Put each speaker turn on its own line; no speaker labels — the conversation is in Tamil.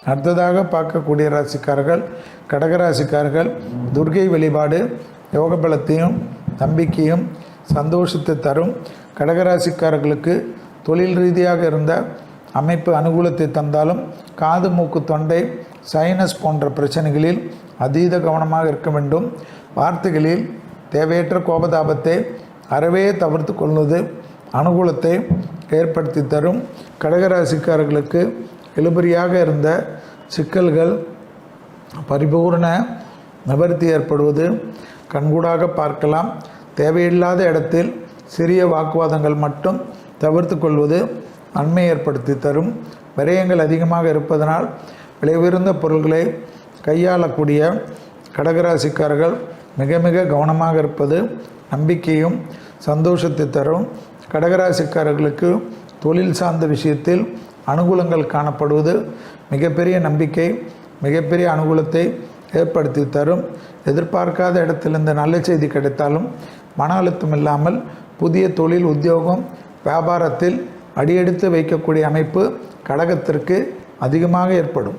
அடுத்ததாக பார்க்கக்கூடிய ராசிக்காரர்கள் கடகராசிக்காரர்கள் துர்க்கை வழிபாடு யோக பலத்தையும் நம்பிக்கையும் சந்தோஷத்தை தரும். கடகராசிக்காரர்களுக்கு தொழில் ரீதியாக இருந்த அமைப்பு அனுகூலத்தை தந்தாலும் காது மூக்கு தொண்டை சைனஸ் போன்ற பிரச்சனைகளில் அதீத கவனமாக இருக்க வேண்டும். வார்த்தைகளில் தேவையற்ற கோபதாபத்தை அறவே தவிர்த்து கொள்வது அனுகூலத்தை ஏற்படுத்தி தரும். கடகராசிக்காரர்களுக்கு இழுபறியாக இருந்த சிக்கல்கள் பரிபூர்ண நிவர்த்தி ஏற்படுவது கண்கூடாக பார்க்கலாம். தேவையில்லாத இடத்தில் சிறிய வாக்குவாதங்கள் மட்டும் தவிர்த்து கொள்வது நன்மை ஏற்படுத்தி தரும். விரயங்கள் அதிகமாக இருப்பதனால் விலை உயர்ந்த பொருள்களை கையாளக்கூடிய கடகராசிக்காரர்கள் மிக மிக கவனமாக இருப்பது நம்பிக்கையும் சந்தோஷத்தை தரும். கடகராசிக்காரர்களுக்கு தொழில் சார்ந்த விஷயத்தில் அனுகூலங்கள் காணப்படுவது மிகப்பெரிய நம்பிக்கை மிகப்பெரிய அனுகூலத்தை ஏற்படுத்தி தரும். எதிர்பார்க்காத இடத்திலிருந்து நல்ல செய்தி கிடைத்தாலும் மன அழுத்தம் இல்லாமல் புதிய தொழில் உத்தியோகம் வியாபாரத்தில் அடியெடுத்து வைக்கக்கூடிய அமைப்பு கடகத்திற்கு அதிகமாக ஏற்படும்.